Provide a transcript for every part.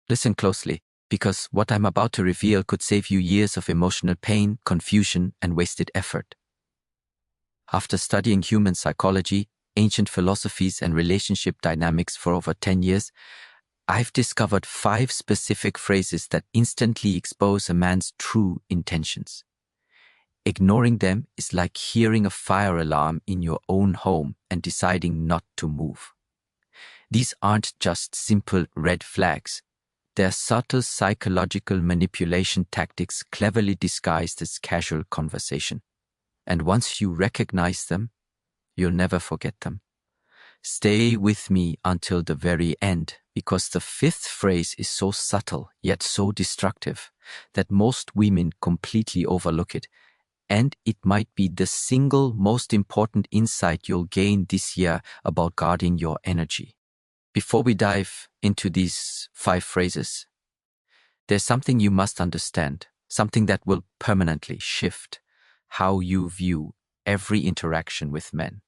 Listen closely, because what I'm about to reveal could save you years of emotional pain, confusion, and wasted effort. After studying human psychology, ancient philosophies, and relationship dynamics for over 10 years, I've discovered 5 specific phrases that instantly expose a man's true intentions. Ignoring them is like hearing a fire alarm in your own home and deciding not to move. These aren't just simple red flags. They're subtle psychological manipulation tactics cleverly disguised as casual conversation. And once you recognize them, you'll never forget them. Stay with me until the very end, because the 5th phrase is so subtle yet so destructive that most women completely overlook it, and it might be the single most important insight you'll gain this year about guarding your energy. Before we dive into these 5 phrases, there's something you must understand, something that will permanently shift how you view every interaction with men.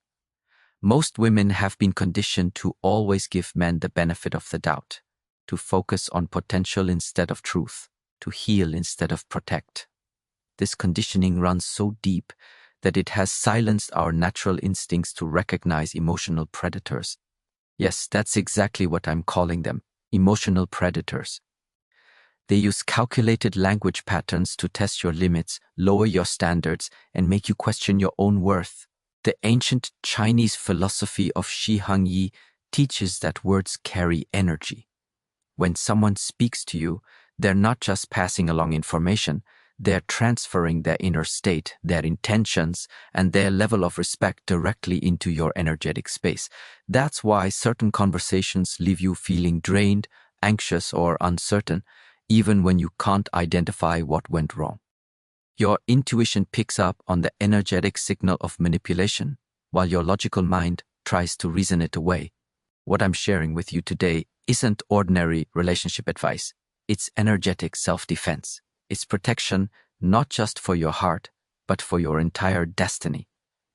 Most women have been conditioned to always give men the benefit of the doubt, to focus on potential instead of truth, to heal instead of protect. This conditioning runs so deep that it has silenced our natural instincts to recognize emotional predators. Yes, that's exactly what I'm calling them, emotional predators. They use calculated language patterns to test your limits, lower your standards, and make you question your own worth. The ancient Chinese philosophy of Shih Heng Yi teaches that words carry energy. When someone speaks to you, they're not just passing along information, they're transferring their inner state, their intentions, and their level of respect directly into your energetic space. That's why certain conversations leave you feeling drained, anxious, or uncertain, even when you can't identify what went wrong. Your intuition picks up on the energetic signal of manipulation, while your logical mind tries to reason it away. What I'm sharing with you today isn't ordinary relationship advice. It's energetic self-defense. It's protection not just for your heart, but for your entire destiny.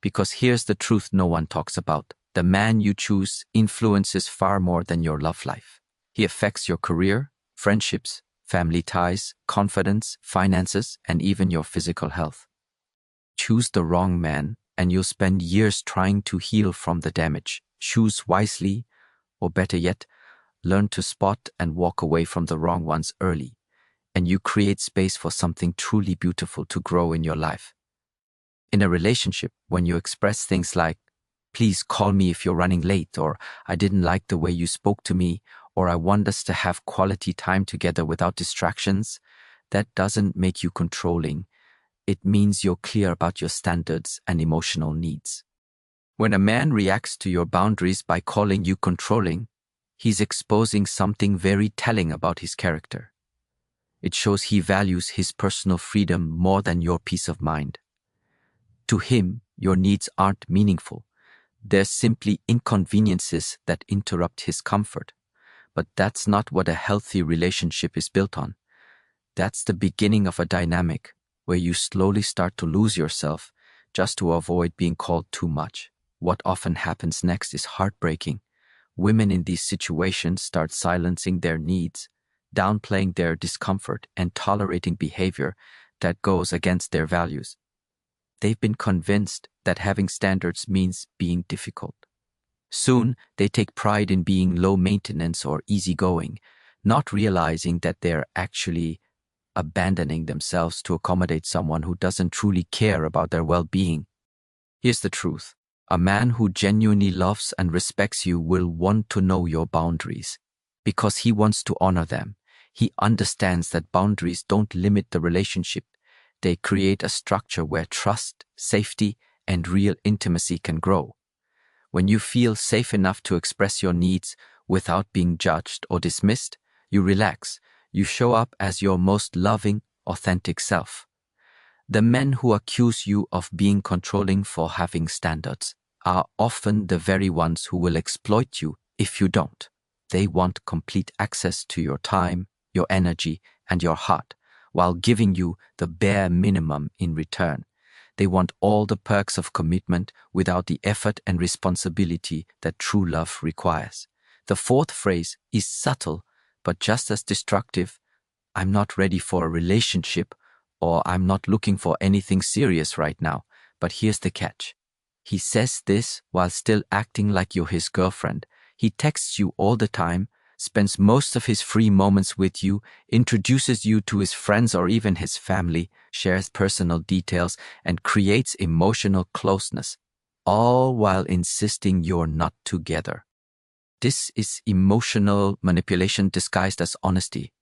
Because here's the truth no one talks about. The man you choose influences far more than your love life. He affects your career, friendships, family ties, confidence, finances, and even your physical health. Choose the wrong man, and you'll spend years trying to heal from the damage. Choose wisely, or better yet, learn to spot and walk away from the wrong ones early, and you create space for something truly beautiful to grow in your life. In a relationship, when you express things like, "Please call me if you're running late," or "I didn't like the way you spoke to me," or "I want us to have quality time together without distractions," that doesn't make you controlling. It means you're clear about your standards and emotional needs. When a man reacts to your boundaries by calling you controlling, he's exposing something very telling about his character. It shows he values his personal freedom more than your peace of mind. To him, your needs aren't meaningful. They're simply inconveniences that interrupt his comfort. But that's not what a healthy relationship is built on. That's the beginning of a dynamic where you slowly start to lose yourself just to avoid being called too much. What often happens next is heartbreaking. Women in these situations start silencing their needs, downplaying their discomfort, and tolerating behavior that goes against their values. They've been convinced that having standards means being difficult. Soon, they take pride in being low maintenance or easygoing, not realizing that they're actually abandoning themselves to accommodate someone who doesn't truly care about their well-being. Here's the truth. A man who genuinely loves and respects you will want to know your boundaries because he wants to honor them. He understands that boundaries don't limit the relationship. They create a structure where trust, safety, and real intimacy can grow. When you feel safe enough to express your needs without being judged or dismissed, you relax. You show up as your most loving, authentic self. The men who accuse you of being controlling for having standards are often the very ones who will exploit you if you don't. They want complete access to your time, your energy, and your heart, while giving you the bare minimum in return. They want all the perks of commitment without the effort and responsibility that true love requires. The 4th phrase is subtle But just as destructive, "I'm not ready for a relationship," or "I'm not looking for anything serious right now." But here's the catch. He says this while still acting like you're his girlfriend. He texts you all the time, spends most of his free moments with you, introduces you to his friends or even his family, shares personal details, and creates emotional closeness, all while insisting you're not together. This is emotional manipulation disguised as honesty.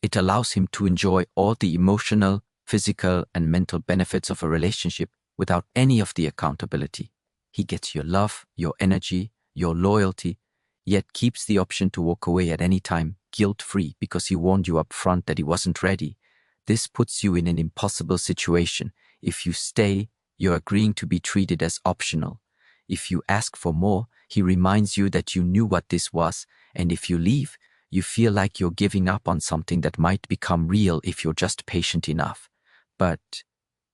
It allows him to enjoy all the emotional, physical, and mental benefits of a relationship without any of the accountability. He gets your love, your energy, your loyalty, yet keeps the option to walk away at any time, guilt-free, because he warned you up front that he wasn't ready. This puts you in an impossible situation. If you stay, you're agreeing to be treated as optional. If you ask for more, he reminds you that you knew what this was, and if you leave, you feel like you're giving up on something that might become real if you're just patient enough. But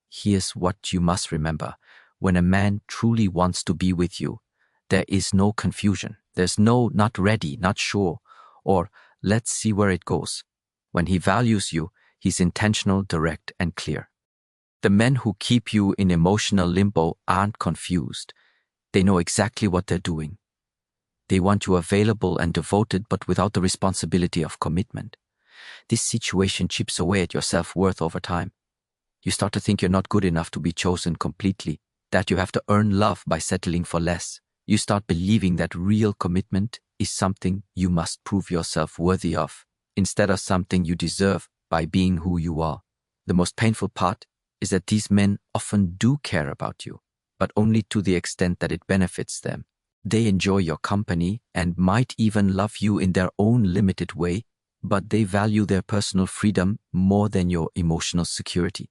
here's what you must remember. When a man truly wants to be with you, there is no confusion. There's no "not ready, not sure," or "let's see where it goes." When he values you, he's intentional, direct, and clear. The men who keep you in emotional limbo aren't confused. They know exactly what they're doing. They want you available and devoted, but without the responsibility of commitment. This situation chips away at your self-worth over time. You start to think you're not good enough to be chosen completely, that you have to earn love by settling for less. You start believing that real commitment is something you must prove yourself worthy of, instead of something you deserve by being who you are. The most painful part is that these men often do care about you, but only to the extent that it benefits them. They enjoy your company and might even love you in their own limited way, but they value their personal freedom more than your emotional security.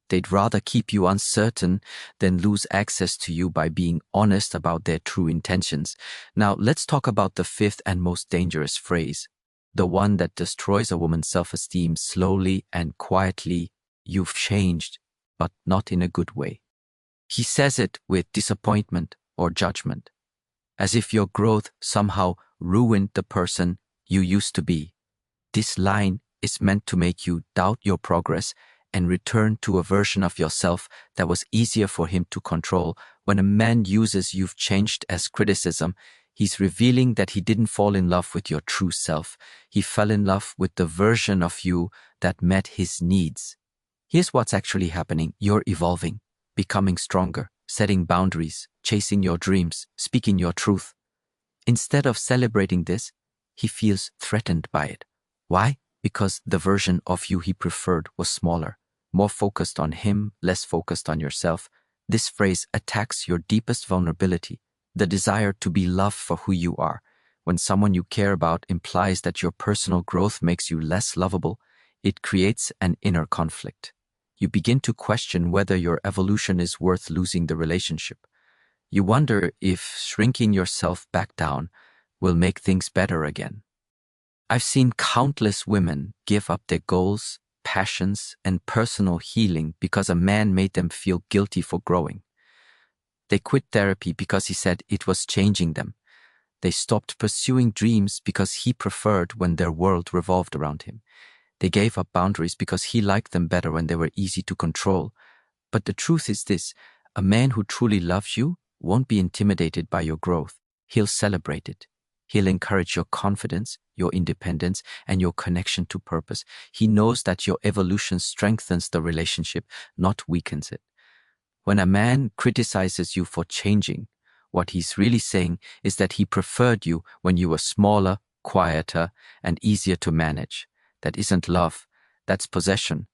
They'd rather keep you uncertain than lose access to you by being honest about their true intentions. Now, let's talk about the fifth and most dangerous phrase, the one that destroys a woman's self-esteem slowly and quietly. "You've changed, but not in a good way." He says it with disappointment or judgment, as if your growth somehow ruined the person you used to be. This line is meant to make you doubt your progress and return to a version of yourself that was easier for him to control. When a man uses "you've changed" as criticism, he's revealing that he didn't fall in love with your true self. He fell in love with the version of you that met his needs. Here's what's actually happening. You're evolving, becoming stronger, setting boundaries, chasing your dreams, speaking your truth. Instead of celebrating this, he feels threatened by it. Why? Because the version of you he preferred was smaller, more focused on him, less focused on yourself. This phrase attacks your deepest vulnerability, the desire to be loved for who you are. When someone you care about implies that your personal growth makes you less lovable, it creates an inner conflict. You begin to question whether your evolution is worth losing the relationship. You wonder if shrinking yourself back down will make things better again. I've seen countless women give up their goals, passions, and personal healing because a man made them feel guilty for growing. They quit therapy because he said it was changing them. They stopped pursuing dreams because he preferred when their world revolved around him. They gave up boundaries because he liked them better when they were easy to control. But the truth is this: a man who truly loves you won't be intimidated by your growth. He'll celebrate it. He'll encourage your confidence, your independence, and your connection to purpose. He knows that your evolution strengthens the relationship, not weakens it. When a man criticizes you for changing, what he's really saying is that he preferred you when you were smaller, quieter, and easier to manage. That isn't love. That's possession.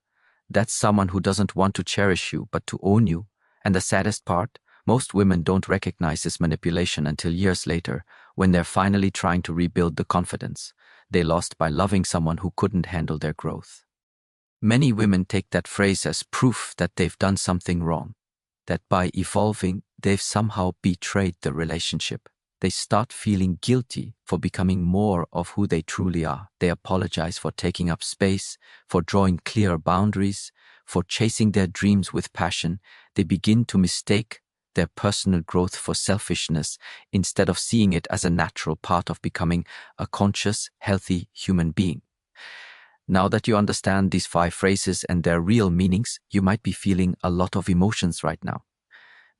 That's someone who doesn't want to cherish you, but to own you. And the saddest part, most women don't recognize this manipulation until years later, when they're finally trying to rebuild the confidence they lost by loving someone who couldn't handle their growth. Many women take that phrase as proof that they've done something wrong, that by evolving, they've somehow betrayed the relationship. They start feeling guilty for becoming more of who they truly are. They apologize for taking up space, for drawing clear boundaries, for chasing their dreams with passion. They begin to mistake their personal growth for selfishness instead of seeing it as a natural part of becoming a conscious, healthy human being. Now that you understand these 5 phrases and their real meanings, you might be feeling a lot of emotions right now.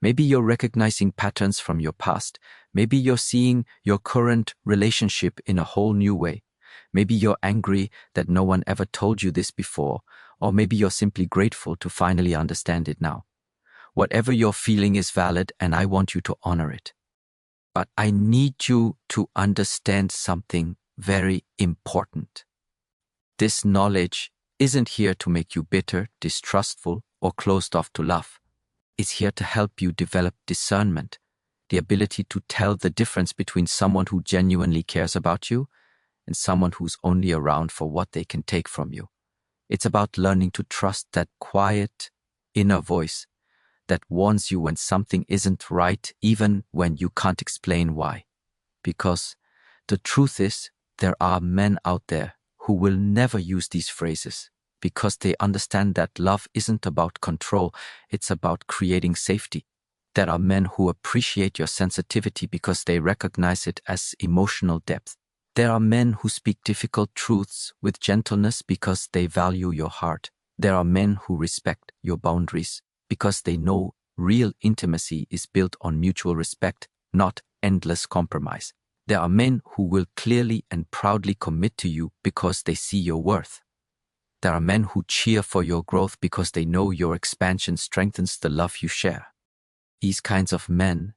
Maybe you're recognizing patterns from your past. Maybe you're seeing your current relationship in a whole new way. Maybe you're angry that no one ever told you this before, or maybe you're simply grateful to finally understand it now. Whatever you're feeling is valid, and I want you to honor it. But I need you to understand something very important. This knowledge isn't here to make you bitter, distrustful, or closed off to love. It's here to help you develop discernment, the ability to tell the difference between someone who genuinely cares about you and someone who's only around for what they can take from you. It's about learning to trust that quiet, inner voice that warns you when something isn't right, even when you can't explain why. Because the truth is, there are men out there who will never use these phrases because they understand that love isn't about control, it's about creating safety. There are men who appreciate your sensitivity because they recognize it as emotional depth. There are men who speak difficult truths with gentleness because they value your heart. There are men who respect your boundaries because they know real intimacy is built on mutual respect, not endless compromise. There are men who will clearly and proudly commit to you because they see your worth. There are men who cheer for your growth because they know your expansion strengthens the love you share. These kinds of men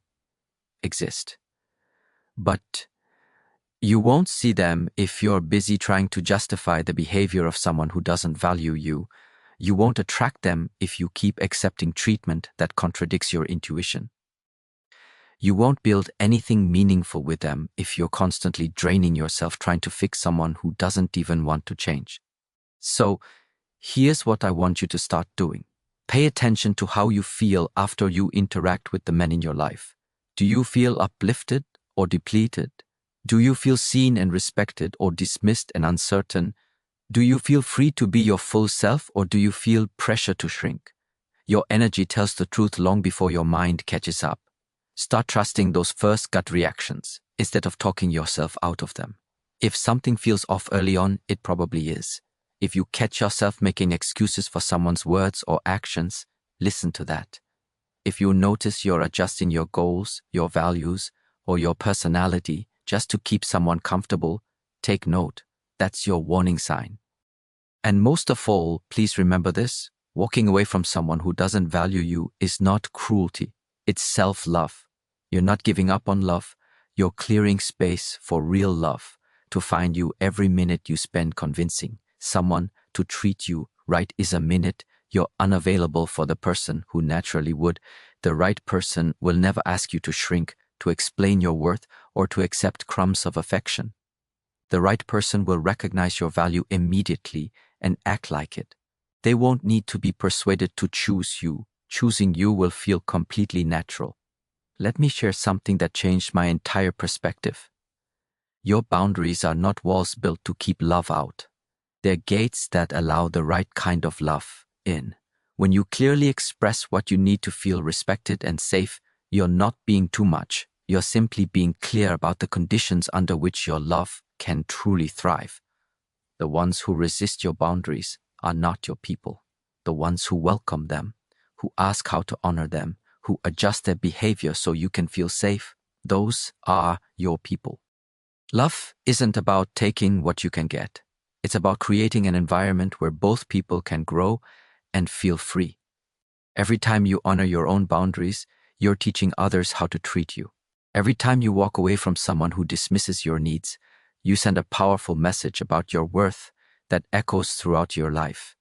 exist. But you won't see them if you're busy trying to justify the behavior of someone who doesn't value you. You won't attract them if you keep accepting treatment that contradicts your intuition. You won't build anything meaningful with them if you're constantly draining yourself trying to fix someone who doesn't even want to change. So, here's what I want you to start doing. Pay attention to how you feel after you interact with the men in your life. Do you feel uplifted or depleted? Do you feel seen and respected or dismissed and uncertain? Do you feel free to be your full self or do you feel pressure to shrink? Your energy tells the truth long before your mind catches up. Start trusting those first gut reactions instead of talking yourself out of them. If something feels off early on, it probably is. If you catch yourself making excuses for someone's words or actions, listen to that. If you notice you're adjusting your goals, your values, or your personality just to keep someone comfortable, take note. That's your warning sign. And most of all, please remember this. Walking away from someone who doesn't value you is not cruelty. It's self-love. You're not giving up on love. You're clearing space for real love to find you every minute you spend convincing someone to treat you right is a minute you're unavailable for the person who naturally would. The right person will never ask you to shrink, to explain your worth, or to accept crumbs of affection. The right person will recognize your value immediately and act like it. They won't need to be persuaded to choose you. Choosing you will feel completely natural. Let me share something that changed my entire perspective. Your boundaries are not walls built to keep love out. They're gates that allow the right kind of love in. When you clearly express what you need to feel respected and safe, you're not being too much. You're simply being clear about the conditions under which your love can truly thrive. The ones who resist your boundaries are not your people. The ones who welcome them, who ask how to honor them, who adjust their behavior so you can feel safe, those are your people. Love isn't about taking what you can get. It's about creating an environment where both people can grow and feel free. Every time you honor your own boundaries, you're teaching others how to treat you. Every time you walk away from someone who dismisses your needs, you send a powerful message about your worth that echoes throughout your life.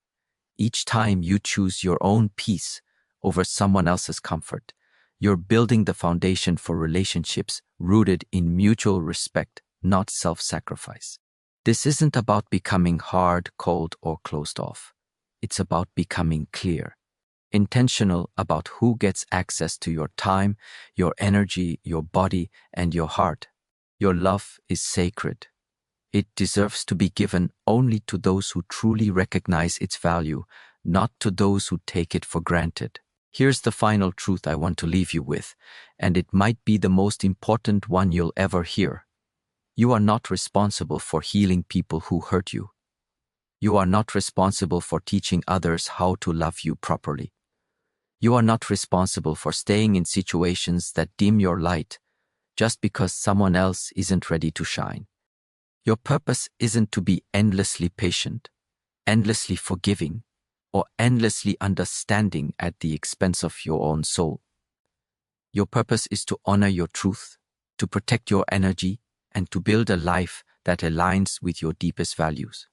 Each time you choose your own peace over someone else's comfort, you're building the foundation for relationships rooted in mutual respect, not self-sacrifice. This isn't about becoming hard, cold, or closed off. It's about becoming clear, intentional about who gets access to your time, your energy, your body, and your heart. Your love is sacred. It deserves to be given only to those who truly recognize its value, not to those who take it for granted. Here's the final truth I want to leave you with, and it might be the most important one you'll ever hear. You are not responsible for healing people who hurt you. You are not responsible for teaching others how to love you properly. You are not responsible for staying in situations that dim your light just because someone else isn't ready to shine. Your purpose isn't to be endlessly patient, endlessly forgiving, or endlessly understanding at the expense of your own soul. Your purpose is to honor your truth, to protect your energy, and to build a life that aligns with your deepest values.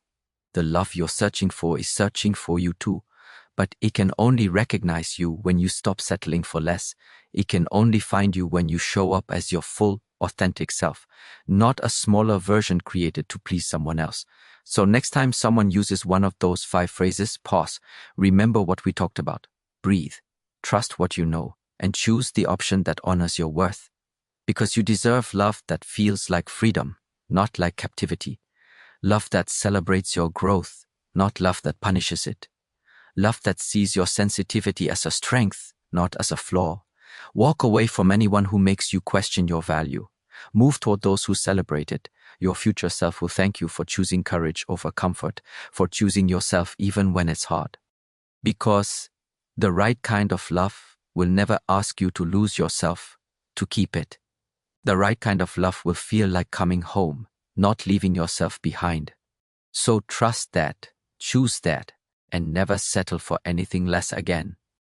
The love you're searching for is searching for you too, but it can only recognize you when you stop settling for less. It can only find you when you show up as your full, authentic self, not a smaller version created to please someone else. So next time someone uses one of those 5 phrases, pause, remember what we talked about, breathe, trust what you know, and choose the option that honors your worth. Because you deserve love that feels like freedom, not like captivity. Love that celebrates your growth, not love that punishes it. Love that sees your sensitivity as a strength, not as a flaw. Walk away from anyone who makes you question your value. Move toward those who celebrate it. Your future self will thank you for choosing courage over comfort, for choosing yourself even when it's hard. Because the right kind of love will never ask you to lose yourself to keep it. The right kind of love will feel like coming home, not leaving yourself behind. So trust that, choose that, and never settle for anything less again.